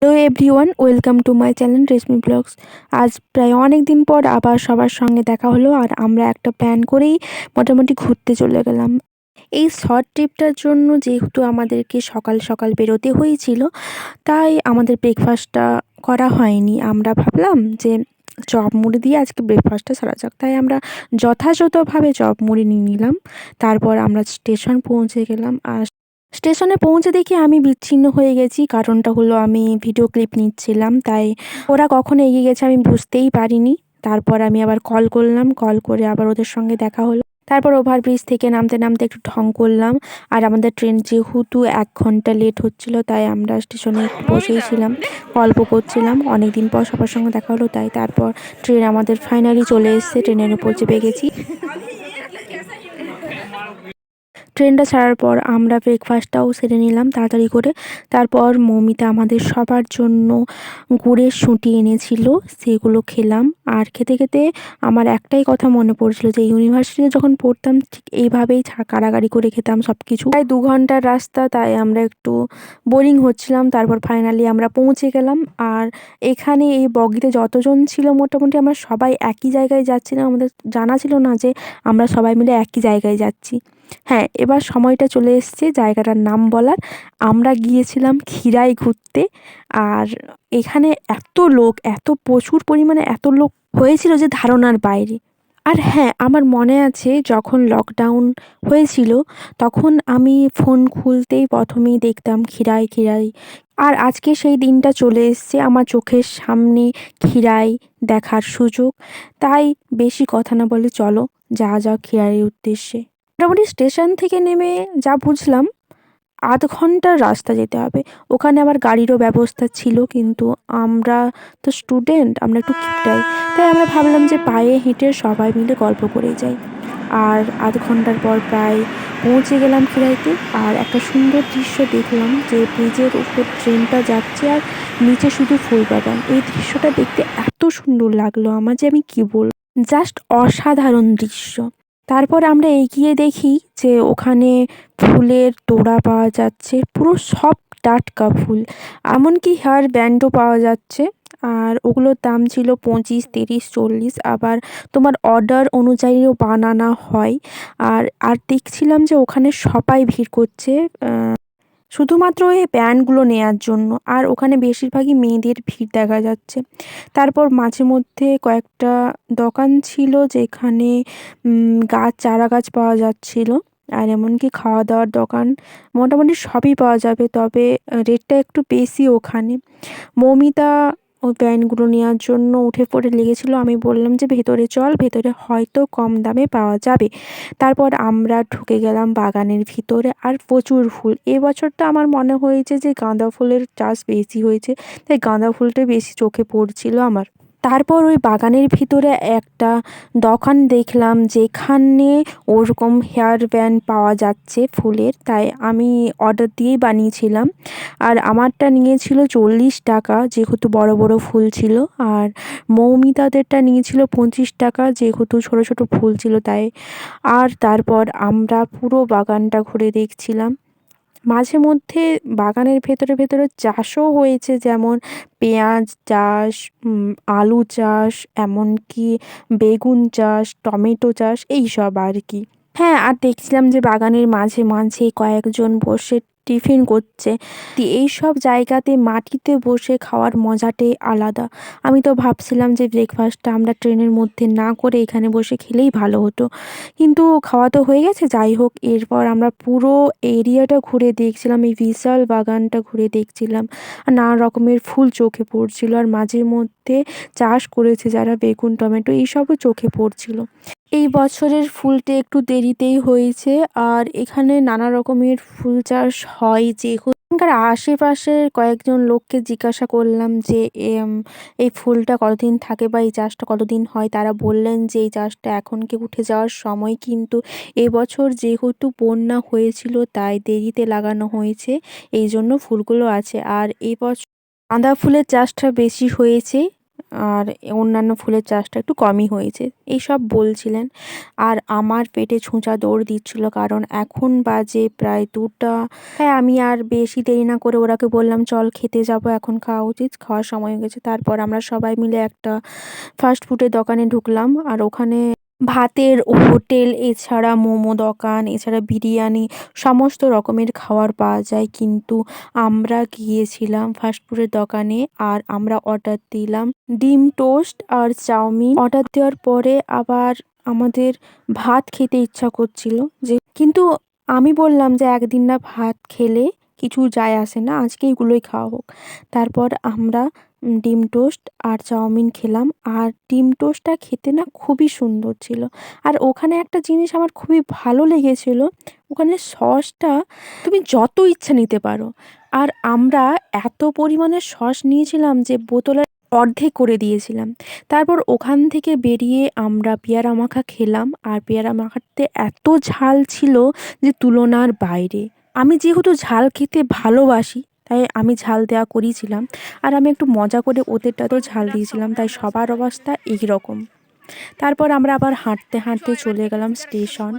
Hello everyone, welcome to my channel Reshmi blogs. আজ প্রায় অনেক দিন পর আবার সবার সঙ্গে দেখা হলো, আর আমরা একটা প্ল্যান করেই মোটামুটি ঘুরতে চলে গেলাম। এই শর্ট ট্রিপটার জন্য যেহেতু আমাদেরকে সকাল সকাল বেরোতে হয়েছিল, তাই আমাদের ব্রেকফাস্টটা করা হয়নি। আমরা ভাবলাম যে চপ মুড়ি দিয়ে আজকে ব্রেকফাস্টটা সারা যাক, তাই আমরা যথাযথভাবে চপ মুড়ি নিয়ে নিলাম। তারপর আমরা স্টেশন পৌঁছে গেলাম, আর স্টেশনে পৌঁছে দেখি আমি বিচ্ছিন্ন হয়ে গেছি। কারণটা হলো আমি ভিডিও ক্লিপ নিচ্ছিলাম, তাই ওরা কখন এগিয়ে গেছে আমি বুঝতেই পারিনি। তারপর আমি আবার কল করলাম, কল করে আবার ওদের সঙ্গে দেখা হলো। তারপর ওভারব্রিজ থেকে নামতে নামতে একটু ঢং করলাম। আর আমাদের ট্রেন যেহেতু 1 ঘন্টা লেট হচ্ছিল, তাই আমরা স্টেশনে একটু বসেই ছিলাম, গল্প করছিলাম। অনেকদিন পর সবার সঙ্গে দেখা হলো, তাই তারপর ট্রেন আমাদের ফাইনালি চলে এসেছে। ট্রেনের উপর চেপে গেছি। ট্রেনটা ছাড়ার পর আমরা ব্রেকফাস্টটাও সেরে নিলাম তাড়াতাড়ি করে। তারপর মৌমিতা আমাদের সবার জন্য গুড়ের শুঁটি এনেছিল, সেগুলো খেলাম। আর খেতে খেতে আমার একটাই কথা মনে পড়ছিল যে ইউনিভার্সিটিতে যখন পড়তাম ঠিক এইভাবেই কাড়াকাড়ি করে খেতাম সব কিছু। প্রায় 2 ঘন্টার রাস্তা, তাই আমরা একটু বোরিং হচ্ছিলাম। তারপর ফাইনালি আমরা পৌঁছে গেলাম। আর এখানে এই বগিতে যতজন ছিল মোটামুটি আমরা সবাই একই জায়গায় যাচ্ছিলাম। আমাদের জানা ছিল না যে আমরা সবাই মিলে একই জায়গায় যাচ্ছি। হ্যাঁ, এবার সময়টা চলে এসছে জায়গাটার নাম বলার। আমরা গিয়েছিলাম ক্ষীরাই ঘুরতে। আর এখানে এত লোক, এত প্রচুর পরিমাণে এত লোক হয়েছিল যে ধারণার বাইরে। আর হ্যাঁ, আমার মনে আছে যখন লকডাউন হয়েছিল, তখন আমি ফোন খুলতেই প্রথমেই দেখতাম ক্ষীরাই ক্ষীরাই। আর আজকে সেই দিনটা চলে এসছে, আমার চোখের সামনে ক্ষীরাই দেখার সুযোগ। তাই বেশি কথা না বলে চলো যাওয়া যাক ক্ষীরাইয়ের উদ্দেশ্যে। মোটামুটি স্টেশন থেকে নেমে যা বুঝলাম 0.5 ঘন্টার রাস্তা যেতে হবে। ওখানে আবার গাড়িরও ব্যবস্থা ছিল, কিন্তু আমরা তো স্টুডেন্ট, আমরা একটু কিপটাই, তাই আমরা ভাবলাম যে পায়ে হেঁটে সবাই মিলে গল্প করে যাই। আর 0.5 ঘন্টার পর প্রায় পৌঁছে গেলাম ক্ষীরাইতে। আর একটা সুন্দর দৃশ্য দেখলাম যে ব্রিজের উপর ট্রেনটা যাচ্ছে আর নিচে শুধু ফুল বাগান। এই দৃশ্যটা দেখতে এত সুন্দর লাগলো আমার যে আমি কি বলবো, জাস্ট অসাধারণ দৃশ্য। তারপর আমরা এগিয়ে দেখি যে ওখানে ফুলের তোড়া পাওয়া যাচ্ছে, পুরো সব টাটকা ফুল। এমনকি হেয়ার ব্যান্ডও পাওয়া যাচ্ছে। আর ওগুলোর দাম ছিল 25, 30, 40। আবার তোমার অর্ডার অনুযায়ীও বানানো হয়। আর দেখছিলাম যে ওখানে সবাই ভিড় করছে শুধুমাত্র এই ব্যান্ডগুলো নেয়ার জন্য। আর ওখানে বেশিরভাগই মেয়েদের ভিড় দেখা যাচ্ছে। তারপর মাঝে মধ্যে কয়েকটা দোকান ছিল যেখানে চারা গাছ পাওয়া যাচ্ছিল। আর এমনকি খাওয়া দাওয়ার দোকান, মোটামুটি সবই পাওয়া যাবে, তবে রেটটা একটু বেশি ওখানে। মৌমিতা ওই ব্যান্ডগুলো নেওয়ার জন্য উঠে পড়ে লেগেছিল। আমি বললাম যে ভেতরে চল, ভেতরে হয়তো কম দামে পাওয়া যাবে। তারপর আমরা ঢুকে গেলাম বাগানের ভিতরে। আর প্রচুর ফুল। এবছরটা আমার মনে হয়েছে যে গাঁদা ফুলের চাষ বেশি হয়েছে, তাই গাঁদা ফুলটা বেশি চোখে পড়ছিল আমার। তারপর ওই বাগানের ভিতরে একটা দোকান দেখলাম যেখানে ওরকম হেয়ার ব্যান্ড পাওয়া যাচ্ছে ফুলের, তাই আমি অর্ডার দিয়েই বানিয়েছিলাম। আর আমারটা নিয়েছিল 40 টাকা যেহেতু বড় বড় ফুল ছিল, আর মৌমিতাদেরটা নিয়েছিল 25 টাকা যেহেতু ছোট ছোট ফুল ছিল তাই। আর তারপর আমরা পুরো বাগানটা ঘুরে দেখছিলাম। মাঝে মধ্যে বাগানের ভেতরে ভেতরে চাষও হয়েছে, যেমন পেঁয়াজ চাষ, আলু চাষ, এমনকি বেগুন চাষ, টমেটো চাষ, এইসব আর কি। হ্যাঁ, আর দেখছিলাম যে বাগানের মাঝে মাঝে কয়েকজন বসে টিফিন করছে। এইসব জায়গাতে মাটিতে বসে খাওয়ার মজাটাই আলাদা। আমি তো ভাবছিলাম যে ব্রেকফাস্টটা আমরা ট্রেনের মধ্যে না করে এখানে বসে খেলেই ভালো হতো, কিন্তু খাওয়া তো হয়ে গেছে। যাই হোক, এরপর আমরা পুরো এরিয়াটা ঘুরে দেখছিলাম, এই বিশাল বাগানটা ঘুরে দেখছিলাম। আর নানা রকমের ফুল চোখে পড়ছিল, আর মাঝে মধ্যে চাষ করেছে যারা বেগুন, টমেটো, এইসবও চোখে পড়ছিল। এই বছরের ফুলটা একটু দেরিতেই হয়েছে। আর এখানে নানা রকমের ফুল চাষ হয়। এখানকার আশেপাশের কয়েকজন লোককে জিজ্ঞাসা করলাম যে এই ফুলটা কতদিন থাকে বা এই চাষটা কতদিন হয়। তারা বললেন যে এই চাষটা এখন কি উঠে যাওয়ার সময়, কিন্তু এবছর যেহেতু বন্যা হয়েছিল তাই দেরিতে লাগানো হয়েছে, এই জন্য ফুলগুলো আছে। আর এবছর গাঁদা ফুলের চাষটা বেশি হয়েছে। আর অন্যান্য ফুলের চাষটা একটু কমই হয়েছে, এইসব বলছিলেন। আর আমার পেটে ছুঁচা দৌড় দিচ্ছিল, কারণ এখন বাজে প্রায় 2টা। তাই আমি আর বেশি দেরি না করে ওরাকে বললাম, চল খেতে যাবো, এখন খাওয়া উচিত, খাওয়ার সময় হয়ে গেছে। তারপর আমরা সবাই মিলে একটা ফাস্ট ফুডের দোকানে ঢুকলাম, আর ওখানে ভাতের হোটেল, এছাড়া মোমো দোকান, এছাড়া বিরিয়ানি, সমস্ত রকমের খাবার পাওয়া যায়। কিন্তু আমরা গিয়েছিলাম ফাস্টফুডের দোকানে, আর আমরা অর্ডার দিলাম ডিম টোস্ট আর চাউমিন। অর্ডার দেওয়ার পরে আবার আমাদের ভাত খেতে ইচ্ছা করছিল, কিন্তু আমি বললাম যে একদিন না ভাত খেলে কিছু যায় আসে না, আজকে এগুলোই খাওয়া হোক। তারপর আমরা ডিম টোস্ট আর চাউমিন খেলাম, আর ডিম টোস্টটা খেতে না খুবই সুন্দর ছিল। আর ওখানে একটা জিনিস আমার খুবই ভালো লেগেছিল, ওখানে সসটা তুমি যত ইচ্ছা নিতে পারো। আর আমরা এত পরিমাণে সস নিয়েছিলাম যে বোতলের অর্ধেক করে দিয়েছিলাম। তারপর ওখান থেকে বেরিয়ে আমরা পেয়ারা মাখা খেলাম, আর পেয়ারা মাখাতে এত ঝাল ছিল যে তুলনার বাইরে। আমি যেহেতু ঝাল খেতে ভালোবাসি, তাই আমি ঝাল দেওয়া করিয়েছিলাম, আর আমি একটু মজা করে ওদেরটাতেও ঝাল দিয়েছিলাম, তাই সবার অবস্থা এই রকম। তারপর আমরা আবার হাঁটতে হাঁটতে চলে গেলাম স্টেশন।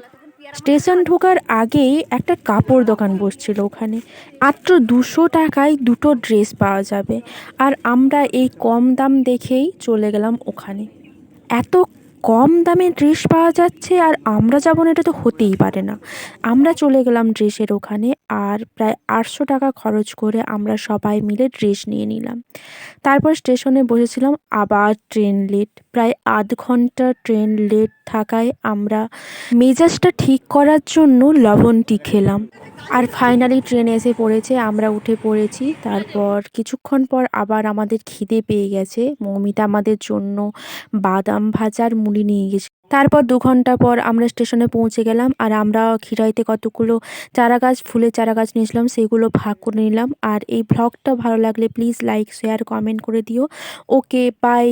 স্টেশন ঢোকার আগেই একটা কাপড় দোকান বসছিল ওখানে, মাত্র 200 টাকায় দুটো ড্রেস পাওয়া যাবে। আর আমরা এই কম দাম দেখেই চলে গেলাম ওখানে। এত কম দামে ড্রেস পাওয়া যাচ্ছে আর আমরা যাবো না, এটা তো হতেই পারে না। আমরা চলে গেলাম ড্রেসের ওখানে, আর প্রায় 800 টাকা খরচ করে আমরা সবাই মিলে ড্রেস নিয়ে নিলাম। তারপর স্টেশনে বসেছিলাম, আবার ট্রেন লেট, প্রায় আধ ঘন্টা ট্রেন লেট থাকায় আমরা মেজাজটা ঠিক করার জন্য লবণ টি খেলাম। আর ফাইনালি ট্রেন এসে পড়েছে, আমরা উঠে পড়েছি। তারপর কিছুক্ষণ পর আবার আমাদের খিদে পেয়ে গেছে, মৌমিতা আমাদের জন্য বাদাম ভাজার মুড়ি নিয়ে গেছে। তারপর 2 ঘন্টা পর আমরা স্টেশনে পৌঁছে গেলাম, আর আমরা খিরাইতে কতগুলো চারা গাছ, ফুলের চারা গাছ নিয়েছিলাম, সেগুলো ভাগ করে নিলাম। আর এই ভ্লগটা ভালো লাগলে প্লিজ লাইক, শেয়ার, কমেন্ট করে দিও। ওকে, বাই।